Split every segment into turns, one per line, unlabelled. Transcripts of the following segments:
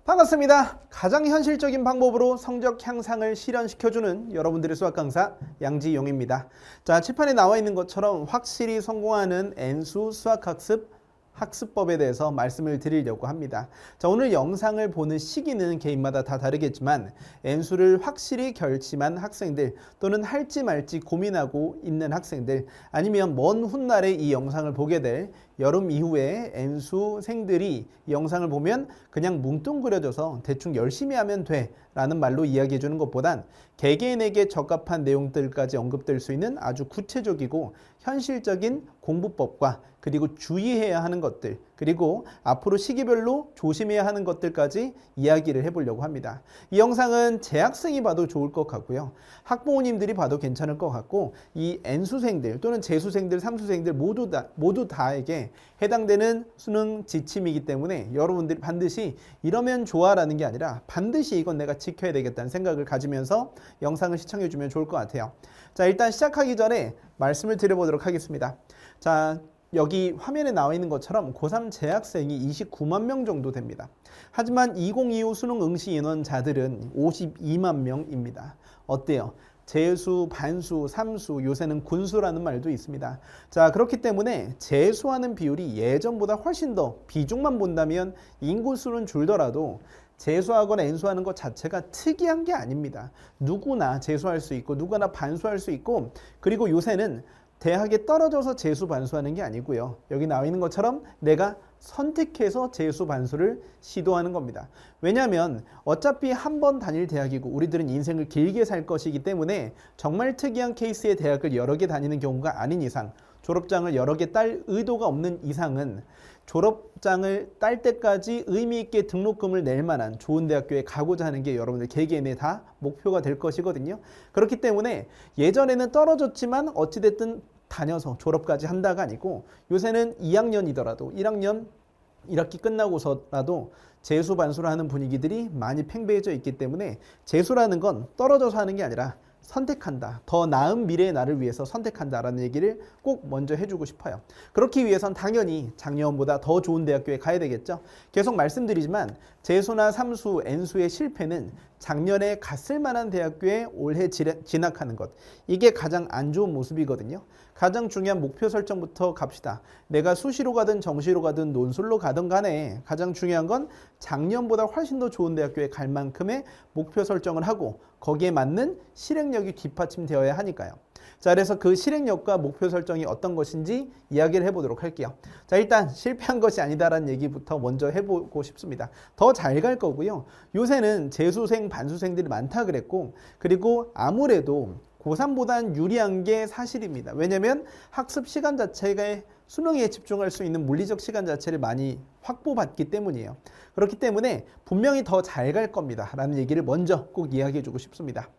반갑습니다. 가장 현실적인 방법으로 성적 향상을 실현시켜주는 여러분들의 수학 강사 양지용입니다. 자, 칠판에 나와 있는 것처럼 확실히 성공하는 N수 수학학습 학습법에 대해서 말씀을 드리려고 합니다. 자, 오늘 영상을 보는 시기는 개인마다 다 다르겠지만 N수를 확실히 결심한 학생들 또는 할지 말지 고민하고 있는 학생들 아니면 먼 훗날에 이 영상을 보게 될 여름 이후에 N수생들이 이 영상을 보면 그냥 뭉뚱그려져서 대충 열심히 하면 돼 라는 말로 이야기해 주는 것보단 개개인에게 적합한 내용들까지 언급될 수 있는 아주 구체적이고 현실적인 공부법과 그리고 주의해야 하는 것들 그리고 앞으로 시기별로 조심해야 하는 것들까지 이야기를 해보려고 합니다. 이 영상은 재학생이 봐도 좋을 것 같고요. 학부모님들이 봐도 괜찮을 것 같고 이 N수생들 또는 재수생들, 삼수생들 모두 다에게 해당되는 수능 지침이기 때문에 여러분들이 반드시 이러면 좋아라는 게 아니라 반드시 이건 내가 지켜야 되겠다는 생각을 가지면서 영상을 시청해 주면 좋을 것 같아요. 자, 일단 시작하기 전에 말씀을 드려보도록 하겠습니다. 자, 여기 화면에 나와 있는 것처럼 고3 재학생이 29만 명 정도 됩니다. 하지만 2025 수능 응시 인원자들은 52만 명입니다. 어때요? 재수, 반수, 삼수, 요새는 군수라는 말도 있습니다. 자, 그렇기 때문에 재수하는 비율이 예전보다 훨씬 더 비중만 본다면 인구수는 줄더라도 재수하거나 N수하는 것 자체가 특이한 게 아닙니다. 누구나 재수할 수 있고 누구나 반수할 수 있고 그리고 요새는 대학에 떨어져서 재수 반수하는 게 아니고요. 여기 나와 있는 것처럼 내가 선택해서 재수 반수를 시도하는 겁니다. 왜냐하면 어차피 한 번 다닐 대학이고 우리들은 인생을 길게 살 것이기 때문에 정말 특이한 케이스의 대학을 여러 개 다니는 경우가 아닌 이상 졸업장을 여러 개 딸 의도가 없는 이상은 졸업장을 딸 때까지 의미 있게 등록금을 낼 만한 좋은 대학교에 가고자 하는 게 여러분들 개개인의 다 목표가 될 것이거든요. 그렇기 때문에 예전에는 떨어졌지만 어찌됐든 다녀서 졸업까지 한다가 아니고 요새는 2학년이더라도 1학년 1학기 끝나고서라도 재수 반수를 하는 분위기들이 많이 팽배해져 있기 때문에 재수라는 건 떨어져서 하는 게 아니라 선택한다. 더 나은 미래의 나를 위해서 선택한다라는 얘기를 꼭 먼저 해주고 싶어요. 그렇기 위해선 당연히 작년보다 더 좋은 대학교에 가야 되겠죠. 계속 말씀드리지만 재수나 삼수, N수의 실패는 작년에 갔을 만한 대학교에 올해 진학하는 것. 이게 가장 안 좋은 모습이거든요. 가장 중요한 목표 설정부터 갑시다. 내가 수시로 가든 정시로 가든 논술로 가든 간에 가장 중요한 건 작년보다 훨씬 더 좋은 대학교에 갈 만큼의 목표 설정을 하고 거기에 맞는 실행력이 뒷받침되어야 하니까요. 자, 그래서 그 실행력과 목표 설정이 어떤 것인지 이야기를 해보도록 할게요. 자, 일단 실패한 것이 아니다라는 얘기부터 먼저 해보고 싶습니다. 더 잘 갈 거고요. 요새는 재수생, 반수생들이 많다 그랬고 그리고 아무래도 고3보단 유리한 게 사실입니다. 왜냐하면 학습 시간 자체가 수능에 집중할 수 있는 물리적 시간 자체를 많이 확보받기 때문이에요. 그렇기 때문에 분명히 더 잘 갈 겁니다. 라는 얘기를 먼저 꼭 이야기해 주고 싶습니다.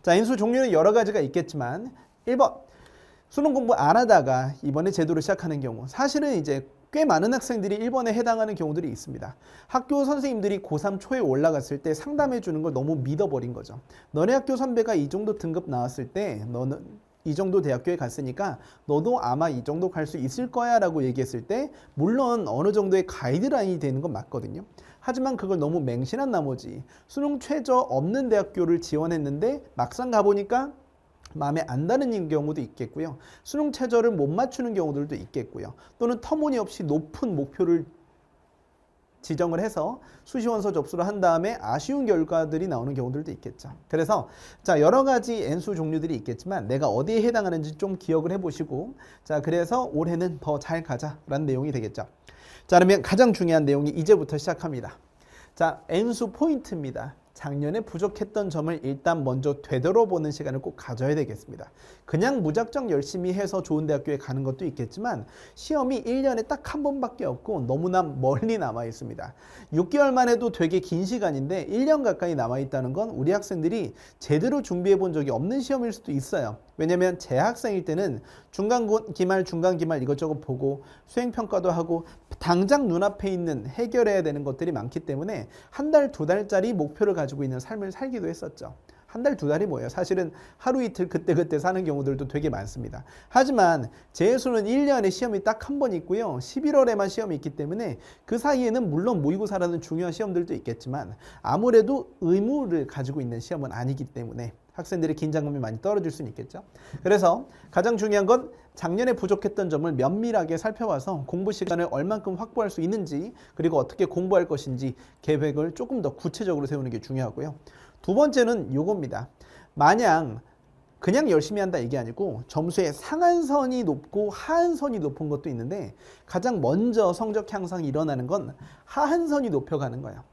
자, N수 종류는 여러 가지가 있겠지만 1번 수능 공부 안 하다가 이번에 제도를 시작하는 경우 사실은 이제 꽤 많은 학생들이 1번에 해당하는 경우들이 있습니다. 학교 선생님들이 고3 초에 올라갔을 때 상담해 주는 걸 너무 믿어버린 거죠. 너네 학교 선배가 이 정도 등급 나왔을 때 너는 이 정도 대학교에 갔으니까 너도 아마 이 정도 갈 수 있을 거야 라고 얘기했을 때 물론 어느 정도의 가이드라인이 되는 건 맞거든요. 하지만 그걸 너무 맹신한 나머지 수능 최저 없는 대학교를 지원했는데 막상 가보니까 마음에 안 드는 경우도 있겠고요. 수능 최저를 못 맞추는 경우들도 있겠고요. 또는 터무니없이 높은 목표를 지정을 해서 수시원서 접수를 한 다음에 아쉬운 결과들이 나오는 경우들도 있겠죠. 그래서 자, 여러 가지 N수 종류들이 있겠지만 내가 어디에 해당하는지 좀 기억을 해보시고 자, 그래서 올해는 더 잘 가자라는 내용이 되겠죠. 자, 그러면 가장 중요한 내용이 이제부터 시작합니다. 자, N수 포인트입니다. 작년에 부족했던 점을 일단 먼저 되돌아보는 시간을 꼭 가져야 되겠습니다. 그냥 무작정 열심히 해서 좋은 대학교에 가는 것도 있겠지만 시험이 1년에 딱 한 번밖에 없고 너무나 멀리 남아 있습니다. 6개월만 해도 되게 긴 시간인데 1년 가까이 남아 있다는 건 우리 학생들이 제대로 준비해 본 적이 없는 시험일 수도 있어요. 왜냐면 재학생일 때는 중간기말, 중간기말 이것저것 보고 수행평가도 하고 당장 눈앞에 있는 해결해야 되는 것들이 많기 때문에 한 달, 두 달짜리 목표를 가지고 있는 삶을 살기도 했었죠. 한 달, 두 달이 뭐예요? 사실은 하루 이틀 그때그때 사는 경우들도 되게 많습니다. 하지만 재수는 1년에 시험이 딱 한 번 있고요. 11월에만 시험이 있기 때문에 그 사이에는 물론 모의고사라는 중요한 시험들도 있겠지만 아무래도 의무를 가지고 있는 시험은 아니기 때문에 학생들의 긴장감이 많이 떨어질 수는 있겠죠. 그래서 가장 중요한 건 작년에 부족했던 점을 면밀하게 살펴봐서 공부 시간을 얼만큼 확보할 수 있는지, 그리고 어떻게 공부할 것인지 계획을 조금 더 구체적으로 세우는 게 중요하고요. 두 번째는 요겁니다. 마냥 그냥 열심히 한다 이게 아니고 점수의 상한선이 높고 하한선이 높은 것도 있는데 가장 먼저 성적 향상이 일어나는 건 하한선이 높여가는 거예요.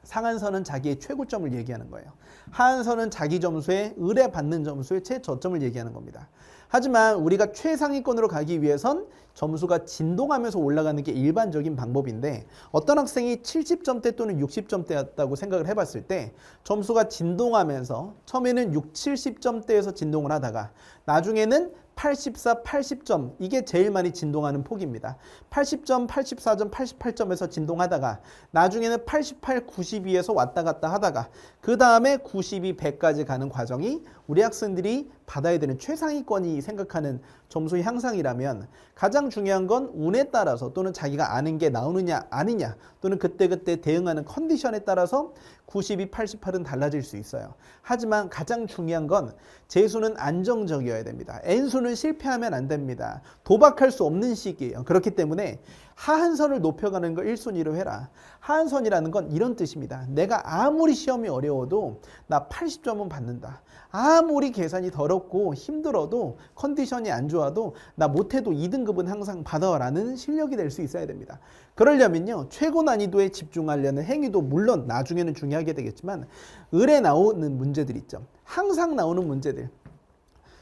상한선은 자기의 최고점을 얘기하는 거예요. 하한선은 자기 점수에 의뢰받는 점수의 최저점을 얘기하는 겁니다. 하지만 우리가 최상위권으로 가기 위해선 점수가 진동하면서 올라가는 게 일반적인 방법인데 어떤 학생이 70점대 또는 60점대였다고 생각을 해봤을 때 점수가 진동하면서 처음에는 6, 70점대에서 진동을 하다가 나중에는 84, 80점 이게 제일 많이 진동하는 폭입니다. 80점, 84점, 88점에서 진동하다가 나중에는 88, 92에서 왔다 갔다 하다가 그 다음에 92, 100까지 가는 과정이 우리 학생들이 받아야 되는 최상위권이 생각하는 점수 향상이라면 가장 중요한 건 운에 따라서 또는 자기가 아는 게 나오느냐 아니냐 또는 그때그때 대응하는 컨디션에 따라서 92, 88은 달라질 수 있어요. 하지만 가장 중요한 건 재수는 안정적이어야 됩니다. N수는 실패하면 안 됩니다. 도박할 수 없는 시기예요. 그렇기 때문에 하한선을 높여가는 걸 1순위로 해라. 하한선이라는 건 이런 뜻입니다. 내가 아무리 시험이 어려워도 나 80점은 받는다. 아무리 계산이 더럽고 힘들어도 컨디션이 안 좋아도 나 못해도 2등급은 항상 받아라는 실력이 될 수 있어야 됩니다. 그러려면요. 최고 난이도에 집중하려는 행위도 물론 나중에는 중요하게 되겠지만 을에 나오는 문제들 있죠. 항상 나오는 문제들.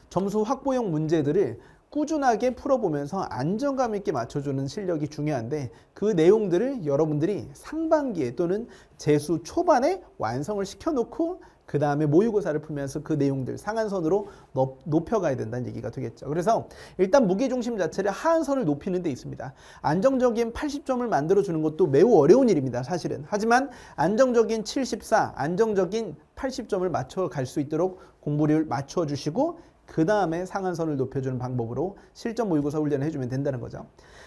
점수 확보용 문제들을 꾸준하게 풀어보면서 안정감 있게 맞춰주는 실력이 중요한데 그 내용들을 여러분들이 상반기에 또는 재수 초반에 완성을 시켜놓고 그 다음에 모의고사를 풀면서 그 내용들 상한선으로 높여가야 된다는 얘기가 되겠죠. 그래서 일단 무게중심 자체를 하한선을 높이는 데 있습니다. 안정적인 80점을 만들어주는 것도 매우 어려운 일입니다. 사실은. 하지만 안정적인 74, 안정적인 80점을 맞춰갈 수 있도록 공부를 맞춰주시고 그 다음에 상한선을 높여주는 방법으로 실전 모의고사 훈련을 해주면 된다는 거죠.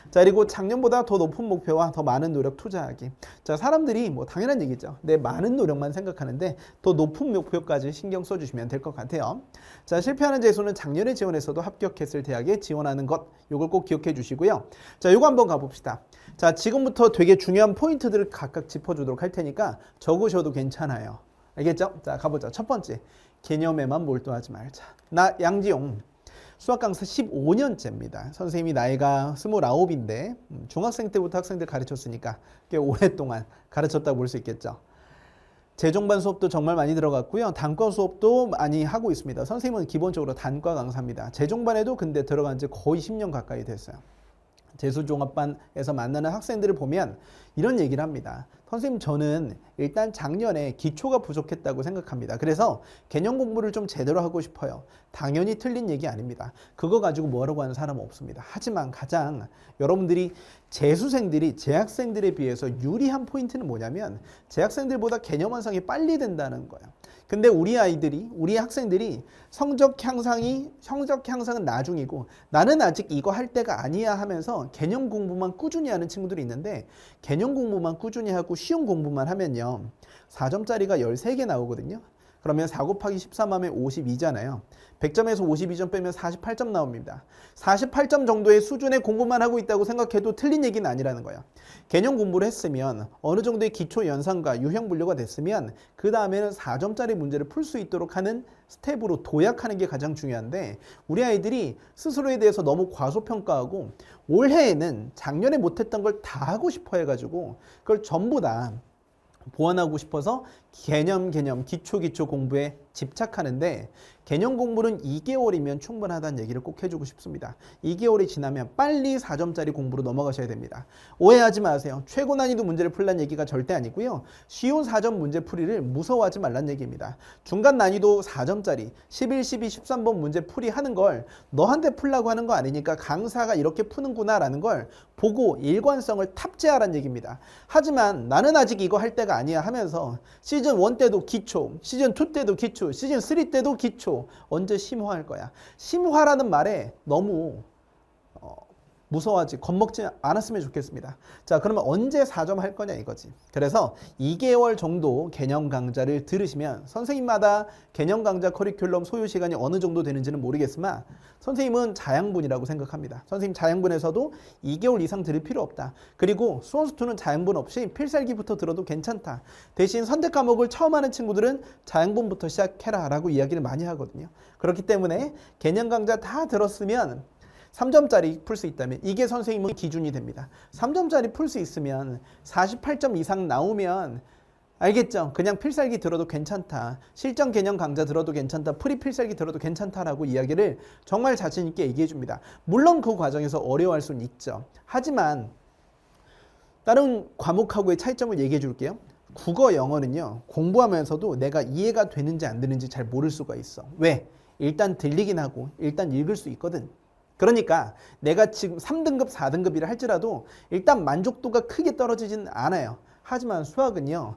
자, 그리고 작년보다 더 높은 목표와 더 많은 노력 투자하기. 자, 사람들이 뭐 당연한 얘기죠. 내 많은 노력만 생각하는데 더 높은 목표까지 신경 써주시면 될 것 같아요. 자, 실패하는 재수는 작년에 지원했어도 합격했을 대학에 지원하는 것. 요걸 꼭 기억해 주시고요. 자, 요거 한번 가봅시다. 자, 지금부터 되게 중요한 포인트들을 각각 짚어주도록 할 테니까 적으셔도 괜찮아요. 알겠죠? 자, 가보자. 첫 번째. 개념에만 몰두하지 말자. 나 양지용 수학 강사 15년째입니다. 선생님이 나이가 29인데 중학생 때부터 학생들 가르쳤으니까 꽤 오랫동안 가르쳤다고 볼 수 있겠죠. 재종반 수업도 정말 많이 들어갔고요. 단과 수업도 많이 하고 있습니다. 선생님은 기본적으로 단과 강사입니다. 재종반에도 근데 들어간 지 거의 10년 가까이 됐어요. 재수종합반에서 만나는 학생들을 보면 이런 얘기를 합니다. 선생님, 저는 일단 작년에 기초가 부족했다고 생각합니다. 그래서 개념 공부를 좀 제대로 하고 싶어요. 당연히 틀린 얘기 아닙니다. 그거 가지고 뭐라고 하는 사람은 없습니다. 하지만 가장 여러분들이 재수생들이 재학생들에 비해서 유리한 포인트는 뭐냐면 재학생들보다 개념 완성이 빨리 된다는 거예요. 근데 우리 학생들이 성적 향상은 나중이고 나는 아직 이거 할 때가 아니야 하면서 개념 공부만 꾸준히 하는 친구들이 있는데 개념 공부만 꾸준히 하고 쉬운 공부만 하면요. 4점짜리가 13개 나오거든요. 그러면 4 곱하기 13 하면 52잖아요. 100점에서 52점 빼면 48점 나옵니다. 48점 정도의 수준의 공부만 하고 있다고 생각해도 틀린 얘기는 아니라는 거예요. 개념 공부를 했으면 어느 정도의 기초 연산과 유형 분류가 됐으면 그 다음에는 4점짜리 문제를 풀 수 있도록 하는 스텝으로 도약하는 게 가장 중요한데 우리 아이들이 스스로에 대해서 너무 과소평가하고 올해에는 작년에 못했던 걸 다 하고 싶어 해가지고 그걸 전부 다 보완하고 싶어서 개념 기초 공부에 집착하는데 개념 공부는 2개월이면 충분하다는 얘기를 꼭 해주고 싶습니다. 2개월이 지나면 빨리 4점짜리 공부로 넘어가셔야 됩니다. 오해하지 마세요. 최고 난이도 문제를 풀란 얘기가 절대 아니고요. 쉬운 4점 문제 풀이를 무서워하지 말란 얘기입니다. 중간 난이도 4점짜리 11, 12, 13번 문제 풀이 하는 걸 너한테 풀라고 하는 거 아니니까 강사가 이렇게 푸는구나 라는 걸 보고 일관성을 탑재하란 얘기입니다. 하지만 나는 아직 이거 할 때가 아니야 하면서 시즌 1 때도 기초, 시즌 2 때도 기초, 기초, 시즌 3 때도 기초. 언제 심화할 거야? 심화라는 말에 너무 무서워하지 겁먹지 않았으면 좋겠습니다. 자, 그러면 언제 4점 할 거냐 이거지. 그래서 2개월 정도 개념 강좌를 들으시면 선생님마다 개념 강좌 커리큘럼 소요 시간이 어느 정도 되는지는 모르겠지만 선생님은 자양분이라고 생각합니다. 선생님 자양분에서도 2개월 이상 들을 필요 없다. 그리고 수원수투는 자양분 없이 필살기부터 들어도 괜찮다. 대신 선택 과목을 처음 하는 친구들은 자양분부터 시작해라 라고 이야기를 많이 하거든요. 그렇기 때문에 개념 강좌 다 들었으면 3점짜리 풀 수 있다면 이게 선생님은 기준이 됩니다. 3점짜리 풀 수 있으면 48점 이상 나오면 알겠죠? 그냥 필살기 들어도 괜찮다. 실전 개념 강좌 들어도 괜찮다. 프리 필살기 들어도 괜찮다라고 이야기를 정말 자신 있게 얘기해 줍니다. 물론 그 과정에서 어려워할 수는 있죠. 하지만 다른 과목하고의 차이점을 얘기해 줄게요. 국어, 영어는요. 공부하면서도 내가 이해가 되는지 안 되는지 잘 모를 수가 있어. 왜? 일단 들리긴 하고 일단 읽을 수 있거든. 그러니까 내가 지금 3등급, 4등급이라 할지라도 일단 만족도가 크게 떨어지진 않아요. 하지만 수학은요.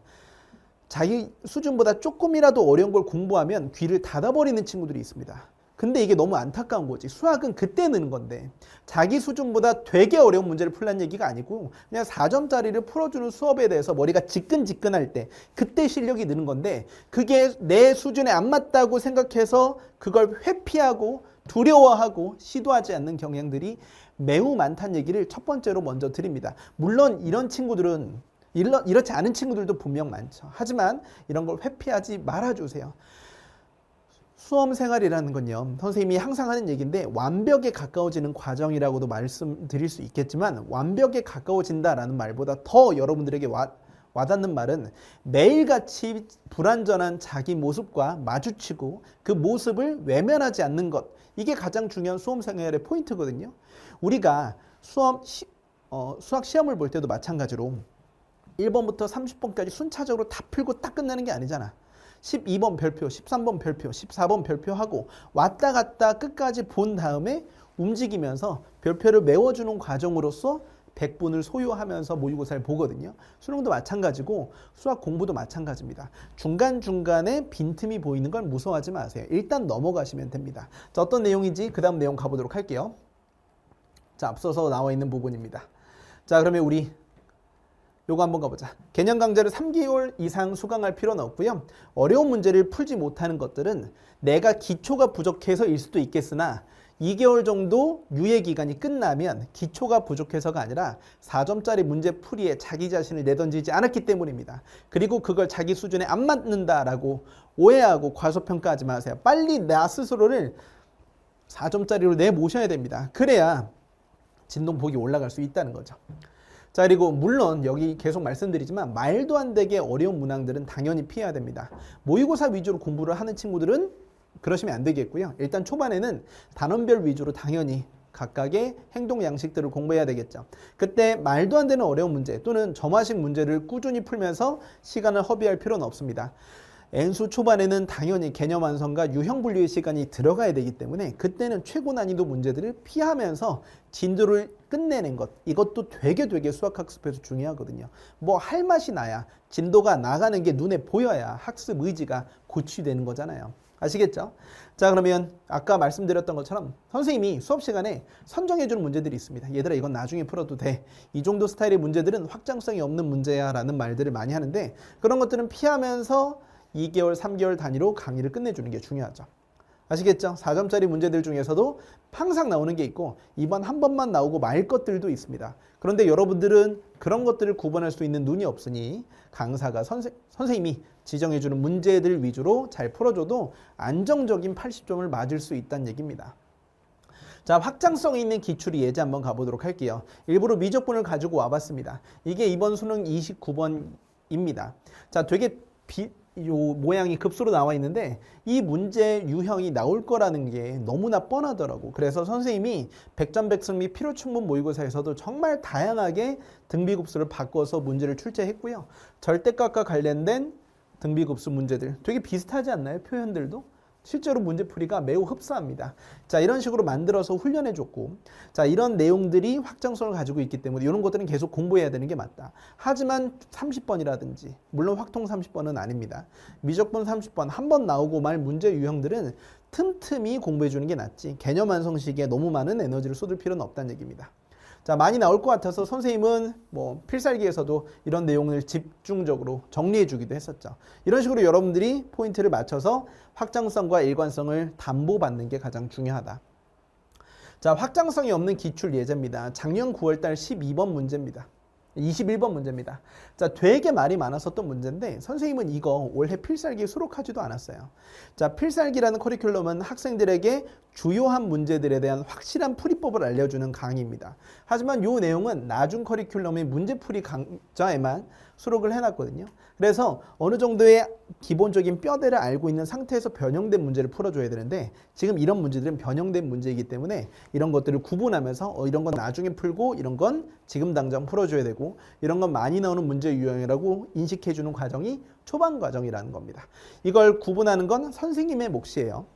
자기 수준보다 조금이라도 어려운 걸 공부하면 귀를 닫아버리는 친구들이 있습니다. 근데 이게 너무 안타까운 거지. 수학은 그때 느는 건데 자기 수준보다 되게 어려운 문제를 풀란 얘기가 아니고 그냥 4점짜리를 풀어주는 수업에 대해서 머리가 지끈지끈할 때 그때 실력이 느는 건데 그게 내 수준에 안 맞다고 생각해서 그걸 회피하고 두려워하고 시도하지 않는 경향들이 매우 많다는 얘기를 첫 번째로 먼저 드립니다. 물론 이런 친구들은 이렇지 않은 친구들도 분명 많죠. 하지만 이런 걸 회피하지 말아주세요. 수험 생활이라는 건요. 선생님이 항상 하는 얘기인데 완벽에 가까워지는 과정이라고도 말씀드릴 수 있겠지만 완벽에 가까워진다라는 말보다 더 여러분들에게 와닿는 말은 매일같이 불완전한 자기 모습과 마주치고 그 모습을 외면하지 않는 것. 이게 가장 중요한 수험 생활의 포인트거든요. 우리가 수학 시험을 볼 때도 마찬가지로 1번부터 30번까지 순차적으로 다 풀고 딱 끝나는 게 아니잖아. 12번 별표, 13번 별표, 14번 별표하고 왔다 갔다 끝까지 본 다음에 움직이면서 별표를 메워주는 과정으로서 100분을 소요하면서 모의고사를 보거든요. 수능도 마찬가지고 수학 공부도 마찬가지입니다. 중간중간에 빈틈이 보이는 걸 무서워하지 마세요. 일단 넘어가시면 됩니다. 자, 어떤 내용인지 그 다음 내용 가보도록 할게요. 자, 앞서서 나와 있는 부분입니다. 자, 그러면 우리 요거 한번 가보자. 개념 강좌를 3개월 이상 수강할 필요는 없고요. 어려운 문제를 풀지 못하는 것들은 내가 기초가 부족해서일 수도 있겠으나 2개월 정도 유예 기간이 끝나면 기초가 부족해서가 아니라 4점짜리 문제 풀이에 자기 자신을 내던지지 않았기 때문입니다. 그리고 그걸 자기 수준에 안 맞는다라고 오해하고 과소평가하지 마세요. 빨리 나 스스로를 4점짜리로 내모셔야 됩니다. 그래야 진동폭이 올라갈 수 있다는 거죠. 자, 그리고 물론 여기 계속 말씀드리지만 말도 안 되게 어려운 문항들은 당연히 피해야 됩니다. 모의고사 위주로 공부를 하는 친구들은 그러시면 안 되겠고요. 일단 초반에는 단원별 위주로 당연히 각각의 행동 양식들을 공부해야 되겠죠. 그때 말도 안 되는 어려운 문제 또는 점화식 문제를 꾸준히 풀면서 시간을 허비할 필요는 없습니다. N수 초반에는 당연히 개념 완성과 유형 분류의 시간이 들어가야 되기 때문에 그때는 최고 난이도 문제들을 피하면서 진도를 끝내는 것, 이것도 되게 수학학습에서 중요하거든요. 뭐 할 맛이 나야 진도가 나가는 게 눈에 보여야 학습 의지가 고취되는 거잖아요. 아시겠죠? 자, 그러면 아까 말씀드렸던 것처럼 선생님이 수업 시간에 선정해주는 문제들이 있습니다. 얘들아, 이건 나중에 풀어도 돼. 이 정도 스타일의 문제들은 확장성이 없는 문제야 라는 말들을 많이 하는데 그런 것들은 피하면서 2개월, 3개월 단위로 강의를 끝내주는 게 중요하죠. 아시겠죠? 4점짜리 문제들 중에서도 항상 나오는 게 있고 이번 한 번만 나오고 말 것들도 있습니다. 그런데 여러분들은 그런 것들을 구분할 수 있는 눈이 없으니 강사가 선생님이 지정해주는 문제들 위주로 잘 풀어줘도 안정적인 80점을 맞을 수 있다는 얘기입니다. 자, 확장성 있는 기출이 예제 한번 가보도록 할게요. 일부러 미적분을 가지고 와봤습니다. 이게 이번 수능 29번입니다. 자, 되게 요 모양이 급수로 나와 있는데 이 문제 유형이 나올 거라는 게 너무나 뻔하더라고. 그래서 선생님이 백전백승 및 필요충분 모의고사에서도 정말 다양하게 등비급수를 바꿔서 문제를 출제했고요. 절대값과 관련된 등비급수 문제들 되게 비슷하지 않나요? 표현들도 실제로 문제풀이가 매우 흡사합니다. 자, 이런 식으로 만들어서 훈련해 줬고, 자, 이런 내용들이 확장성을 가지고 있기 때문에 이런 것들은 계속 공부해야 되는 게 맞다. 하지만 30번이라든지, 물론 확통 30번은 아닙니다. 미적분 30번 한 번 나오고 말 문제 유형들은 틈틈이 공부해 주는 게 낫지, 개념 완성식에 너무 많은 에너지를 쏟을 필요는 없다는 얘기입니다. 자, 많이 나올 것 같아서 선생님은 뭐 필살기에서도 이런 내용을 집중적으로 정리해 주기도 했었죠. 이런 식으로 여러분들이 포인트를 맞춰서 확장성과 일관성을 담보받는 게 가장 중요하다. 자, 확장성이 없는 기출 예제입니다. 작년 9월달 12번 문제입니다. 21번 문제입니다. 자, 되게 말이 많았었던 문제인데 선생님은 이거 올해 필살기에 수록하지도 않았어요. 자, 필살기라는 커리큘럼은 학생들에게 주요한 문제들에 대한 확실한 풀이법을 알려주는 강의입니다. 하지만 이 내용은 나중 커리큘럼의 문제풀이 강좌에만 수록을 해놨거든요. 그래서 어느 정도의 기본적인 뼈대를 알고 있는 상태에서 변형된 문제를 풀어줘야 되는데 지금 이런 문제들은 변형된 문제이기 때문에 이런 것들을 구분하면서 이런 건 나중에 풀고 이런 건 지금 당장 풀어줘야 되고 이런 건 많이 나오는 문제 유형이라고 인식해주는 과정이 초반 과정이라는 겁니다. 이걸 구분하는 건 선생님의 몫이에요.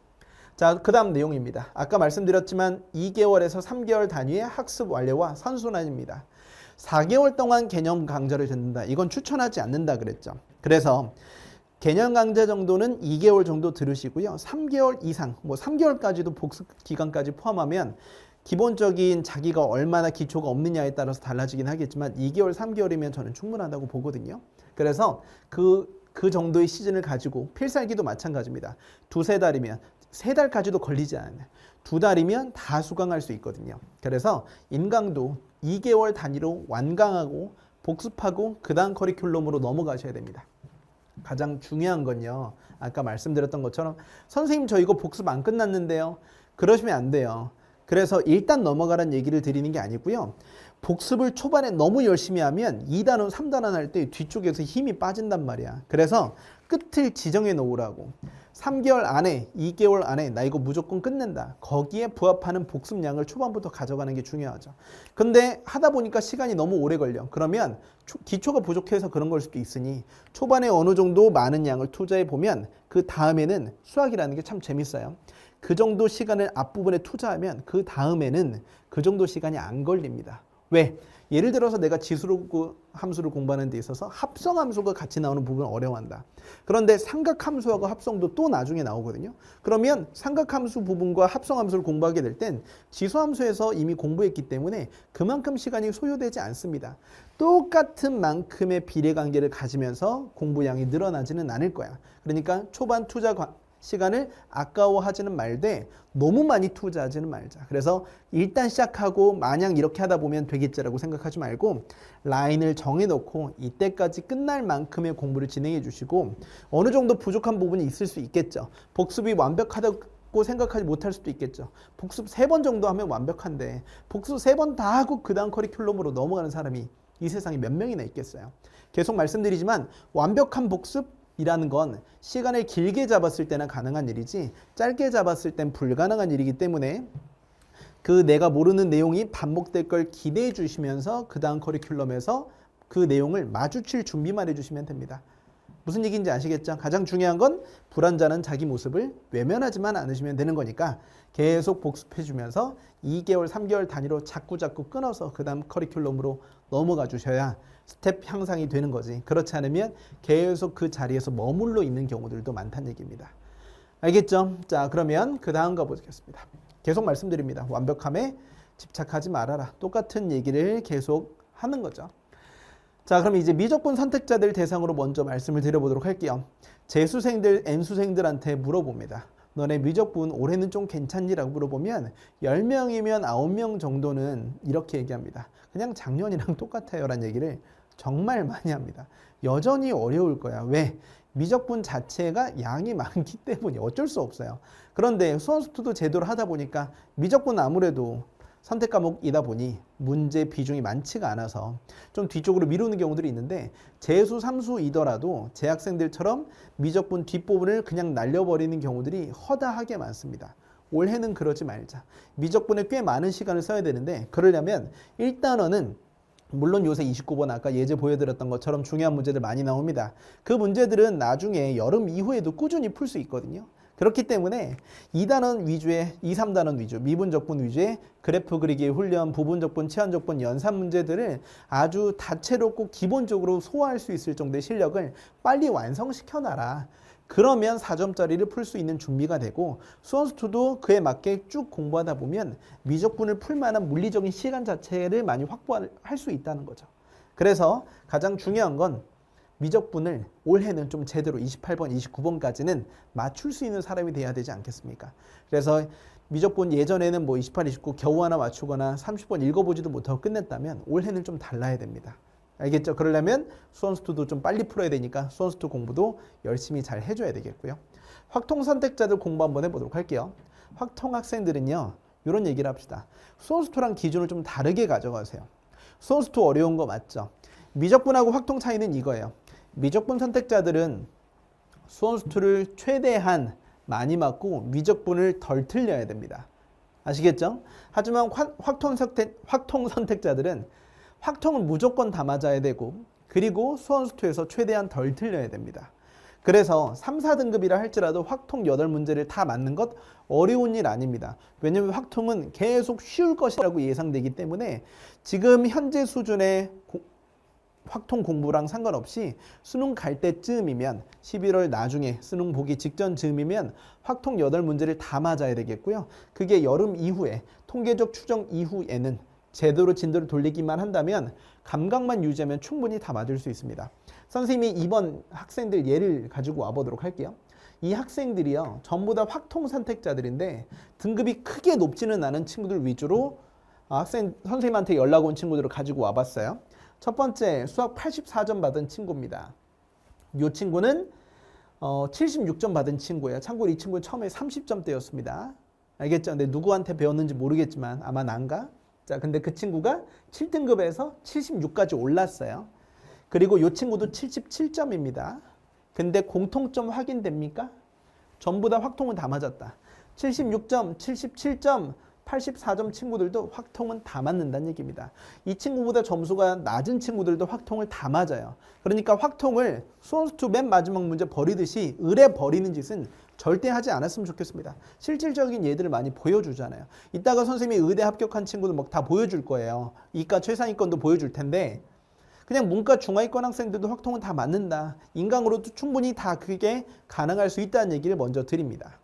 자, 그 다음 내용입니다. 아까 말씀드렸지만 2개월에서 3개월 단위의 학습 완료와 선순환입니다. 4개월 동안 개념 강좌를 듣는다. 이건 추천하지 않는다 그랬죠. 그래서 개념 강좌 정도는 2개월 정도 들으시고요. 3개월 이상, 뭐 3개월까지도 복습 기간까지 포함하면 기본적인 자기가 얼마나 기초가 없느냐에 따라서 달라지긴 하겠지만 2개월, 3개월이면 저는 충분하다고 보거든요. 그래서 그 정도의 시즌을 가지고 필살기도 마찬가지입니다. 2-3달이면 3달까지도 걸리지 않아요. 2달이면 다 수강할 수 있거든요. 그래서 인강도 2개월 단위로 완강하고 복습하고 그 다음 커리큘럼으로 넘어가셔야 됩니다. 가장 중요한 건요. 아까 말씀드렸던 것처럼 선생님 저 이거 복습 안 끝났는데요. 그러시면 안 돼요. 그래서 일단 넘어가라는 얘기를 드리는 게 아니고요. 복습을 초반에 너무 열심히 하면 2단원, 3단원 할 때 뒤쪽에서 힘이 빠진단 말이야. 그래서 끝을 지정해 놓으라고. 3개월 안에, 2개월 안에 나 이거 무조건 끝낸다. 거기에 부합하는 복습량을 초반부터 가져가는 게 중요하죠. 근데 하다 보니까 시간이 너무 오래 걸려. 그러면 기초가 부족해서 그런 걸 수도 있으니 초반에 어느 정도 많은 양을 투자해 보면 그 다음에는 수학이라는 게 참 재밌어요. 그 정도 시간을 앞부분에 투자하면 그 다음에는 그 정도 시간이 안 걸립니다. 왜? 예를 들어서 내가 지수로 함수를 공부하는 데 있어서 합성함수가 같이 나오는 부분을 어려워한다. 그런데 삼각함수하고 합성도 또 나중에 나오거든요. 그러면 삼각함수 부분과 합성함수를 공부하게 될 땐 지수함수에서 이미 공부했기 때문에 그만큼 시간이 소요되지 않습니다. 똑같은 만큼의 비례관계를 가지면서 공부량이 늘어나지는 않을 거야. 그러니까 초반 투자 시간을 아까워하지는 말되 너무 많이 투자하지는 말자. 그래서 일단 시작하고 마냥 이렇게 하다 보면 되겠지라고 생각하지 말고 라인을 정해놓고 이때까지 끝날 만큼의 공부를 진행해 주시고 어느 정도 부족한 부분이 있을 수 있겠죠. 복습이 완벽하다고 생각하지 못할 수도 있겠죠. 복습 3번 정도 하면 완벽한데 복습 3번 다 하고 그 다음 커리큘럼으로 넘어가는 사람이 이 세상에 몇 명이나 있겠어요. 계속 말씀드리지만 완벽한 복습 이라는 건 시간을 길게 잡았을 때나 가능한 일이지 짧게 잡았을 땐 불가능한 일이기 때문에 그 내가 모르는 내용이 반복될 걸 기대해 주시면서 그 다음 커리큘럼에서 그 내용을 마주칠 준비만 해주시면 됩니다. 무슨 얘기인지 아시겠죠? 가장 중요한 건 불완전한 자기 모습을 외면하지만 않으시면 되는 거니까 계속 복습해 주면서 2개월, 3개월 단위로 자꾸 끊어서 그 다음 커리큘럼으로 넘어가 주셔야 스텝 향상이 되는 거지. 그렇지 않으면 계속 그 자리에서 머물러 있는 경우들도 많다는 얘기입니다. 알겠죠? 자, 그러면 그 다음 가보겠습니다. 계속 말씀드립니다. 완벽함에 집착하지 말아라. 똑같은 얘기를 계속 하는 거죠. 자, 그럼 이제 미적분 선택자들 대상으로 먼저 말씀을 드려보도록 할게요. 재수생들, N수생들한테 물어봅니다. 너네 미적분 올해는 좀 괜찮니?라고 물어보면 10명이면 9명 정도는 이렇게 얘기합니다. 그냥 작년이랑 똑같아요 라는 얘기를 정말 많이 합니다. 여전히 어려울 거야. 왜? 미적분 자체가 양이 많기 때문에 어쩔 수 없어요. 그런데 수원수투도 제대로 하다 보니까 미적분 아무래도 선택 과목이다 보니 문제 비중이 많지가 않아서 좀 뒤쪽으로 미루는 경우들이 있는데 재수, 삼수이더라도 재학생들처럼 미적분 뒷부분을 그냥 날려버리는 경우들이 허다하게 많습니다. 올해는 그러지 말자. 미적분에 꽤 많은 시간을 써야 되는데 그러려면 1단원은 물론 요새 29번 아까 예제 보여드렸던 것처럼 중요한 문제들 많이 나옵니다. 그 문제들은 나중에 여름 이후에도 꾸준히 풀 수 있거든요. 그렇기 때문에 2단원 위주의 2, 3단원 위주, 미분적분 위주의 그래프 그리기 훈련, 부분적분, 치환적분, 연산 문제들을 아주 다채롭고 기본적으로 소화할 수 있을 정도의 실력을 빨리 완성시켜놔라. 그러면 4점짜리를 풀 수 있는 준비가 되고 수원수투도 그에 맞게 쭉 공부하다 보면 미적분을 풀 만한 물리적인 시간 자체를 많이 확보할 수 있다는 거죠. 그래서 가장 중요한 건 미적분을 올해는 좀 제대로 28번, 29번까지는 맞출 수 있는 사람이 돼야 되지 않겠습니까? 그래서 미적분 예전에는 뭐 28, 29 겨우 하나 맞추거나 30번 읽어보지도 못하고 끝냈다면 올해는 좀 달라야 됩니다. 알겠죠? 그러려면 수원수투도 좀 빨리 풀어야 되니까 수원수투 공부도 열심히 잘 해줘야 되겠고요. 확통 선택자들 공부 한번 해보도록 할게요. 확통 학생들은요, 이런 얘기를 합시다. 수원수투랑 기준을 좀 다르게 가져가세요. 수원수투 어려운 거 맞죠? 미적분하고 확통 차이는 이거예요. 미적분 선택자들은 수원수투를 최대한 많이 맞고 미적분을 덜 틀려야 됩니다. 아시겠죠? 하지만 확통 선택자들은 확통을 무조건 다 맞아야 되고 그리고 수원수투에서 최대한 덜 틀려야 됩니다. 그래서 3, 4등급이라 할지라도 확통 8문제를 다 맞는 것 어려운 일 아닙니다. 왜냐하면 확통은 계속 쉬울 것이라고 예상되기 때문에 지금 현재 수준의 확통 공부랑 상관없이 수능 갈 때쯤이면 11월 나중에 수능 보기 직전 즈음이면 확통 8문제를 다 맞아야 되겠고요. 그게 여름 이후에 통계적 추정 이후에는 제대로 진도를 돌리기만 한다면 감각만 유지하면 충분히 다 맞을 수 있습니다. 선생님이 이번 학생들 예를 가지고 와보도록 할게요. 이 학생들이요, 전부 다 확통 선택자들인데 등급이 크게 높지는 않은 친구들 위주로 선생님한테 연락 온 친구들을 가지고 와봤어요. 첫 번째 수학 84점 받은 친구입니다. 이 친구는 76점 받은 친구예요. 참고로 이 친구는 처음에 30점대였습니다. 알겠죠? 근데 누구한테 배웠는지 모르겠지만 아마 난가? 자, 근데 그 친구가 7등급에서 76까지 올랐어요. 그리고 이 친구도 77점입니다. 근데 공통점 확인됩니까? 전부 다 확통은 다 맞았다. 76점, 77점, 84점 친구들도 확통은 다 맞는다는 얘기입니다. 이 친구보다 점수가 낮은 친구들도 확통을 다 맞아요. 그러니까 확통을 수원수투 맨 마지막 문제 버리듯이 을에 버리는 짓은 절대 하지 않았으면 좋겠습니다. 실질적인 예들을 많이 보여주잖아요. 이따가 선생님이 의대 합격한 친구들 막 다 보여줄 거예요. 이과 최상위권도 보여줄 텐데 그냥 문과 중하위권 학생들도 확통은 다 맞는다. 인강으로도 충분히 다 그게 가능할 수 있다는 얘기를 먼저 드립니다.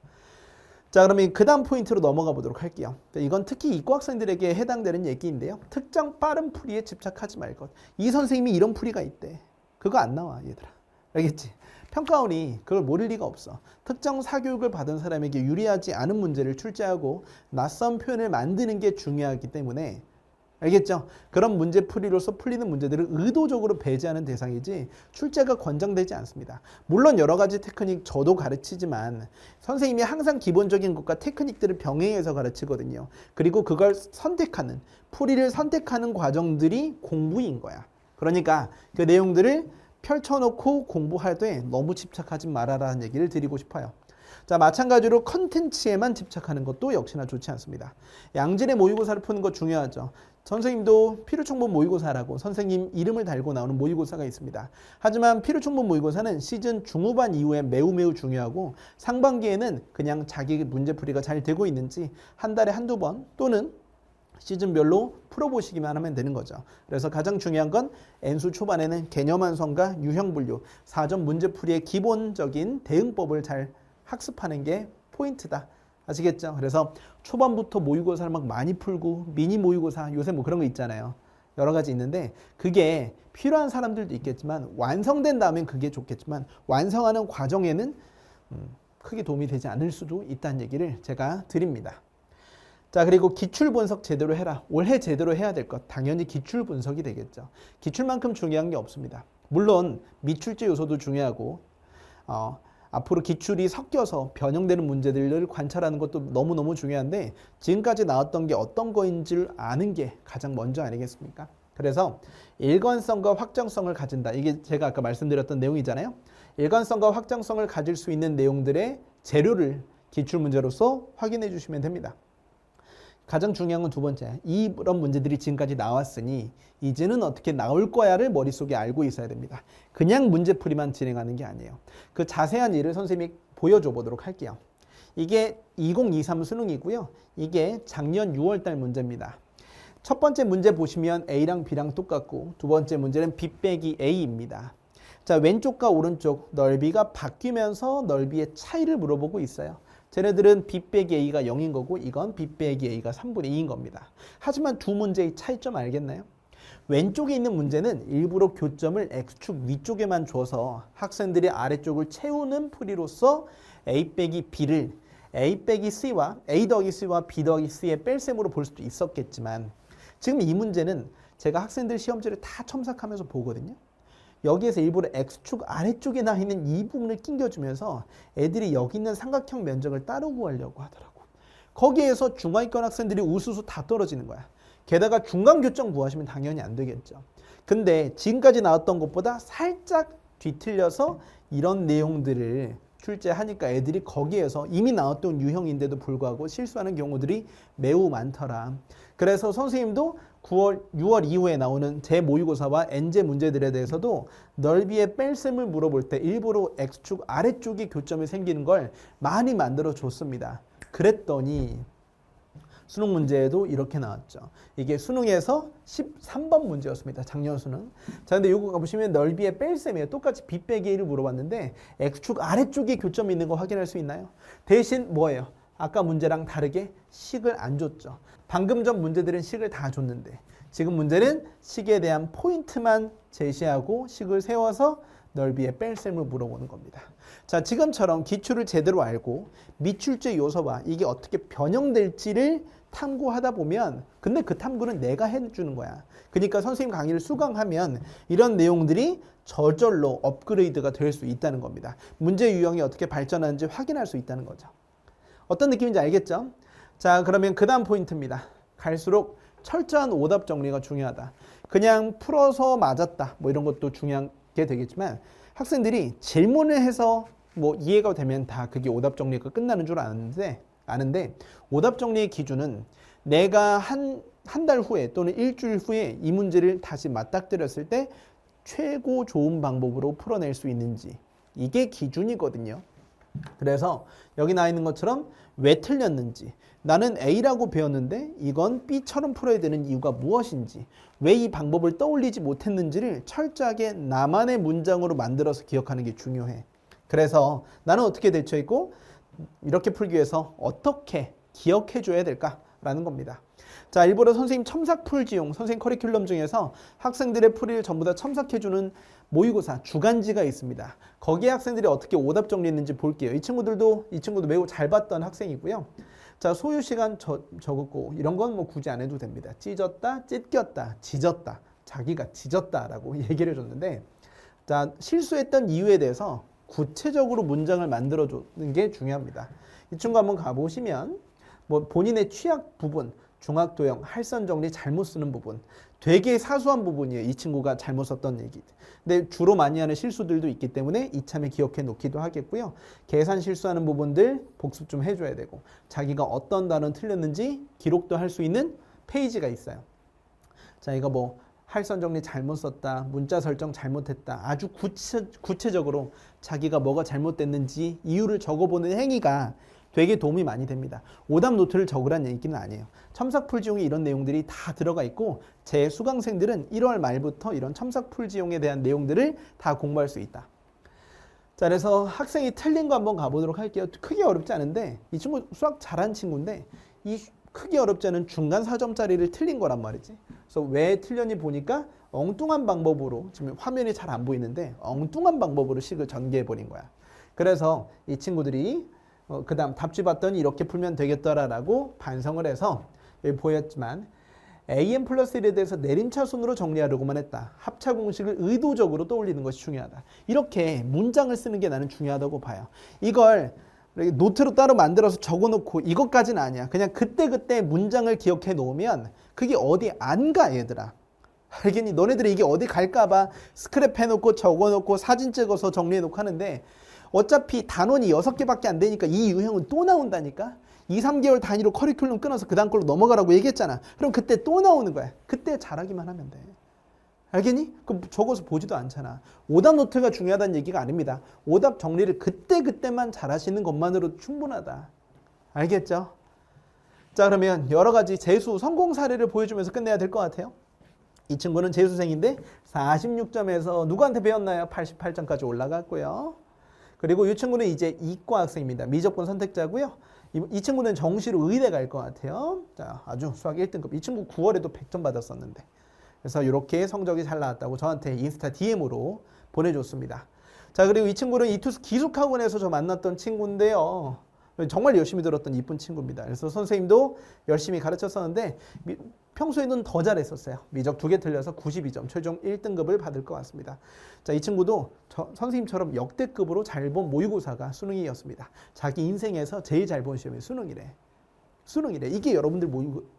자, 그러면 그 다음 포인트로 넘어가 보도록 할게요. 이건 특히 이과 학생들에게 해당되는 얘기인데요. 특정 빠른 풀이에 집착하지 말 것. 이 선생님이 이런 풀이가 있대. 그거 안 나와, 얘들아. 알겠지? 평가원이 그걸 모를 리가 없어. 특정 사교육을 받은 사람에게 유리하지 않은 문제를 출제하고 낯선 표현을 만드는 게 중요하기 때문에 알겠죠? 그런 문제 풀이로서 풀리는 문제들을 의도적으로 배제하는 대상이지 출제가 권장되지 않습니다. 물론 여러 가지 테크닉 저도 가르치지만 선생님이 항상 기본적인 것과 테크닉들을 병행해서 가르치거든요. 그리고 그걸 선택하는, 풀이를 선택하는 과정들이 공부인 거야. 그러니까 그 내용들을 펼쳐놓고 공부할 때 너무 집착하지 말아라는 얘기를 드리고 싶어요. 자, 마찬가지로 컨텐츠에만 집착하는 것도 역시나 좋지 않습니다. 양질의 모의고사를 푸는 거 중요하죠. 선생님도 필요청문 모의고사라고 선생님 이름을 달고 나오는 모의고사가 있습니다. 하지만 필요청문 모의고사는 시즌 중후반 이후에 매우 중요하고 상반기에는 그냥 자기 문제풀이가 잘 되고 있는지 한 달에 한두 번 또는 시즌별로 풀어보시기만 하면 되는 거죠. 그래서 가장 중요한 건 N수 초반에는 개념 완성과 유형 분류, 4점 문제풀이의 기본적인 대응법을 잘 학습하는 게 포인트다. 아시겠죠? 그래서 초반부터 모의고사를 막 많이 풀고 미니 모의고사 요새 뭐 그런 거 있잖아요. 여러 가지 있는데 그게 필요한 사람들도 있겠지만 완성된 다음엔 그게 좋겠지만 완성하는 과정에는 크게 도움이 되지 않을 수도 있다는 얘기를 제가 드립니다. 자, 그리고 기출 분석 제대로 해라. 올해 제대로 해야 될 것 당연히 기출 분석이 되겠죠. 기출만큼 중요한 게 없습니다. 물론 미출제 요소도 중요하고 앞으로 기출이 섞여서 변형되는 문제들을 관찰하는 것도 너무너무 중요한데 지금까지 나왔던 게 어떤 거인 줄 아는 게 가장 먼저 아니겠습니까? 그래서 일관성과 확장성을 가진다. 이게 제가 아까 말씀드렸던 내용이잖아요. 일관성과 확장성을 가질 수 있는 내용들의 재료를 기출문제로서 확인해 주시면 됩니다. 가장 중요한 건 두 번째, 이런 문제들이 지금까지 나왔으니 이제는 어떻게 나올 거야를 머릿속에 알고 있어야 됩니다. 그냥 문제풀이만 진행하는 게 아니에요. 그 자세한 일을 선생님이 보여줘 보도록 할게요. 이게 2023 수능이고요. 이게 작년 6월달 문제입니다. 첫 번째 문제 보시면 A랑 B랑 똑같고 두 번째 문제는 B 빼기 A입니다. 자, 왼쪽과 오른쪽 넓이가 바뀌면서 넓이의 차이를 물어보고 있어요. 쟤네들은 B 빼기 A가 0인 거고 이건 B 빼기 A가 3분의 2인 겁니다. 하지만 두 문제의 차이점 알겠나요? 왼쪽에 있는 문제는 일부러 교점을 X축 위쪽에만 줘서 학생들이 아래쪽을 채우는 풀이로서 A 빼기 B를 A 빼기 C와 A 더하기 C와 B 더하기 C의 뺄셈으로 볼 수도 있었겠지만 지금 이 문제는 제가 학생들 시험지를 다 첨삭하면서 보거든요. 여기에서 일부러 X축 아래쪽에 나 있는 이 부분을 낑겨주면서 애들이 여기 있는 삼각형 면적을 따로 구하려고 하더라고. 거기에서 중하위권 학생들이 우수수 다 떨어지는 거야. 게다가 중간 교점 구하시면 당연히 안 되겠죠. 근데 지금까지 나왔던 것보다 살짝 뒤틀려서 이런 내용들을 출제하니까 애들이 거기에서 이미 나왔던 유형인데도 불구하고 실수하는 경우들이 매우 많더라. 그래서 선생님도 6월 이후에 나오는 재모의고사와 N제 문제들에 대해서도 넓이의 뺄셈을 물어볼 때 일부러 X축 아래쪽에 교점이 생기는 걸 많이 만들어 줬습니다. 그랬더니 수능 문제에도 이렇게 나왔죠. 이게 수능에서 13번 문제였습니다. 작년 수능. 자, 근데 요거 보시면 넓이의 뺄셈이에요. 똑같이 B 빼기 A를 물어봤는데 X축 아래쪽에 교점이 있는 거 확인할 수 있나요? 대신 뭐예요? 아까 문제랑 다르게 식을 안 줬죠. 방금 전 문제들은 식을 다 줬는데 지금 문제는 식에 대한 포인트만 제시하고 식을 세워서 넓이의 뺄셈을 물어보는 겁니다. 자, 지금처럼 기출을 제대로 알고 미출제 요소와 이게 어떻게 변형될지를 탐구하다 보면 근데 그 탐구는 내가 해주는 거야. 그러니까 선생님 강의를 수강하면 이런 내용들이 저절로 업그레이드가 될 수 있다는 겁니다. 문제 유형이 어떻게 발전하는지 확인할 수 있다는 거죠. 어떤 느낌인지 알겠죠? 자, 그러면 그 다음 포인트입니다. 갈수록 철저한 오답 정리가 중요하다. 그냥 풀어서 맞았다. 뭐 이런 것도 중요한 게 되겠지만 학생들이 질문을 해서 뭐 이해가 되면 다 그게 오답 정리가 끝나는 줄 아는데 오답 정리의 기준은 내가 한 달 후에 또는 일주일 후에 이 문제를 다시 맞닥뜨렸을 때 최고 좋은 방법으로 풀어낼 수 있는지 이게 기준이거든요. 그래서 여기 나와 있는 것처럼 왜 틀렸는지 나는 A라고 배웠는데 이건 B처럼 풀어야 되는 이유가 무엇인지 왜 이 방법을 떠올리지 못했는지를 철저하게 나만의 문장으로 만들어서 기억하는 게 중요해. 그래서 나는 어떻게 대처했고 이렇게 풀기 위해서 어떻게 기억해 줘야 될까라는 겁니다. 자, 일부러 선생님 첨삭풀지용 선생님 커리큘럼 중에서 학생들의 풀이를 전부 다 첨삭해주는 모의고사 주간지가 있습니다. 거기에 학생들이 어떻게 오답 정리했는지 볼게요. 이 친구도 매우 잘 봤던 학생이고요. 자, 소요 시간 적었고 이런 건 뭐 굳이 안 해도 됩니다. 찢었다, 찢겼다, 지졌다, 자기가 지졌다라고 얘기를 해줬는데 자, 실수했던 이유에 대해서 구체적으로 문장을 만들어주는 게 중요합니다. 이 친구 한번 가보시면 뭐 본인의 취약 부분, 중학도형, 할선정리 잘못 쓰는 부분 되게 사소한 부분이에요. 이 친구가 잘못 썼던 얘기. 근데 주로 많이 하는 실수들도 있기 때문에 이참에 기억해 놓기도 하겠고요. 계산 실수하는 부분들 복습 좀 해줘야 되고 자기가 어떤 단어 틀렸는지 기록도 할 수 있는 페이지가 있어요. 자, 이거 뭐 할선 정리 잘못 썼다, 문자 설정 잘못했다. 아주 구체적으로 자기가 뭐가 잘못됐는지 이유를 적어보는 행위가 되게 도움이 많이 됩니다. 오답 노트를 적으라는 얘기는 아니에요. 첨삭풀지용에 이런 내용들이 다 들어가 있고 제 수강생들은 1월 말부터 이런 첨삭풀지용에 대한 내용들을 다 공부할 수 있다. 자, 그래서 학생이 틀린 거 한번 가보도록 할게요. 크게 어렵지 않은데 이 친구 수학 잘하는 친구인데 이 크게 어렵지 않은 중간 4점짜리를 틀린 거란 말이지. 그래서 왜 틀렸니 보니까 엉뚱한 방법으로 지금 화면이 잘 안 보이는데 엉뚱한 방법으로 식을 전개해 버린 거야. 그래서 이 친구들이 그 다음 답지 봤더니 이렇게 풀면 되겠더라라고 반성을 해서 여기 보였지만 AM 플러스 1에 대해서 내림차순으로 정리하려고만 했다. 합차 공식을 의도적으로 떠올리는 것이 중요하다. 이렇게 문장을 쓰는 게 나는 중요하다고 봐요. 이걸 노트로 따로 만들어서 적어놓고 이것까지는 아니야. 그냥 그때그때 문장을 기억해 놓으면 그게 어디 안 가, 얘들아. 알겠니? 너네들이 이게 어디 갈까봐 스크랩 해놓고 적어놓고 사진 찍어서 정리해놓고 하는데 어차피 단원이 6개밖에 안 되니까 이 유형은 또 나온다니까. 2, 3개월 단위로 커리큘럼 끊어서 그 다음 걸로 넘어가라고 얘기했잖아. 그럼 그때 또 나오는 거야. 그때 잘하기만 하면 돼. 알겠니? 그럼 적어서 보지도 않잖아. 오답 노트가 중요하다는 얘기가 아닙니다. 오답 정리를 그때그때만 잘하시는 것만으로도 충분하다. 알겠죠? 자, 그러면 여러 가지 재수 성공 사례를 보여주면서 끝내야 될 것 같아요. 이 친구는 재수생인데 46점에서 누구한테 배웠나요? 88점까지 올라갔고요. 그리고 이 친구는 이제 이과 학생입니다. 미적분 선택자고요. 이 친구는 정시로 의대 갈 것 같아요. 자, 아주 수학 1등급. 이 친구 9월에도 100점 받았었는데. 그래서 이렇게 성적이 잘 나왔다고 저한테 인스타 DM으로 보내줬습니다. 자, 그리고 이 친구는 이투스 기숙학원에서 저 만났던 친구인데요. 정말 열심히 들었던 이쁜 친구입니다. 그래서 선생님도 열심히 가르쳤었는데 평소에는 더 잘했었어요. 미적 2개 틀려서 92점, 최종 1등급을 받을 것 같습니다. 자, 이 친구도 선생님처럼 역대급으로 잘 본 모의고사가 수능이었습니다. 자기 인생에서 제일 잘 본 시험이 수능이래. 수능이래. 이게 여러분들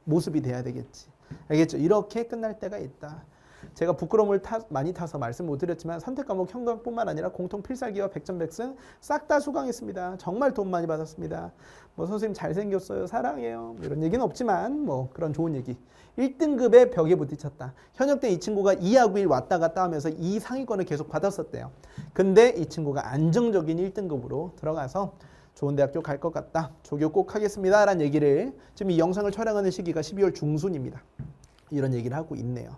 모습이 돼야 되겠지. 알겠죠? 이렇게 끝날 때가 있다. 제가 부끄러움을 많이 타서 말씀 못 드렸지만 선택 과목 형광뿐만 아니라 공통 필살기와 백전백승 싹 다 수강했습니다. 정말 돈 많이 받았습니다. 뭐 선생님 잘생겼어요. 사랑해요. 이런 얘기는 없지만 뭐 그런 좋은 얘기. 1등급의 벽에 부딪혔다. 현역 때 이 친구가 2하고 1 왔다 갔다 하면서 이 상위권을 계속 받았었대요. 근데 이 친구가 안정적인 1등급으로 들어가서 좋은 대학교 갈 것 같다. 조교 꼭 하겠습니다. 라는 얘기를 지금 이 영상을 촬영하는 시기가 12월 중순입니다. 이런 얘기를 하고 있네요.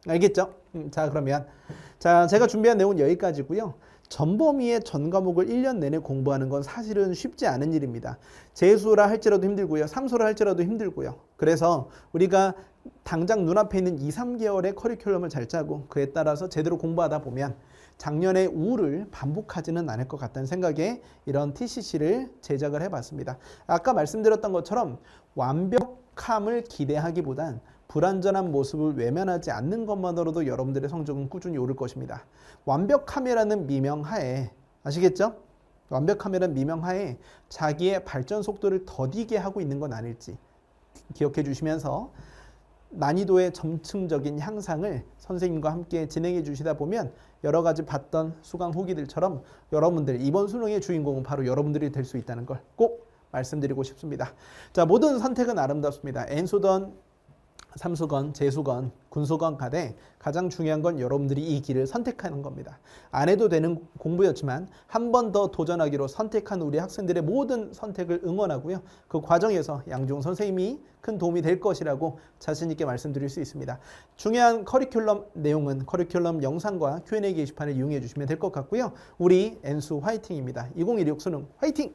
알겠죠? 자, 그러면 제가 준비한 내용은 여기까지고요. 전범위의 전 과목을 1년 내내 공부하는 건 사실은 쉽지 않은 일입니다. 재수라 할지라도 힘들고요. 삼수라 할지라도 힘들고요. 그래서 우리가 당장 눈앞에 있는 2, 3개월의 커리큘럼을 잘 짜고 그에 따라서 제대로 공부하다 보면 작년의 우를 반복하지는 않을 것 같다는 생각에 이런 TCC를 제작을 해봤습니다. 아까 말씀드렸던 것처럼 완벽함을 기대하기보단 불완전한 모습을 외면하지 않는 것만으로도 여러분들의 성적은 꾸준히 오를 것입니다. 완벽함이라는 미명하에 아시겠죠? 완벽함이라는 미명하에 자기의 발전 속도를 더디게 하고 있는 건 아닐지 기억해 주시면서 난이도의 점층적인 향상을 선생님과 함께 진행해 주시다 보면 여러 가지 봤던 수강 후기들처럼 여러분들 이번 수능의 주인공은 바로 여러분들이 될 수 있다는 걸 꼭 말씀드리고 싶습니다. 자, 모든 선택은 아름답습니다. N수던 삼수건, 재수건, 군수건 가되 가장 중요한 건 여러분들이 이 길을 선택하는 겁니다. 안 해도 되는 공부였지만 한 번 더 도전하기로 선택한 우리 학생들의 모든 선택을 응원하고요. 그 과정에서 양지용 선생님이 큰 도움이 될 것이라고 자신 있게 말씀드릴 수 있습니다. 중요한 커리큘럼 내용은 커리큘럼 영상과 Q&A 게시판을 이용해 주시면 될 것 같고요. 우리 N수 화이팅입니다. 2016 수능 화이팅!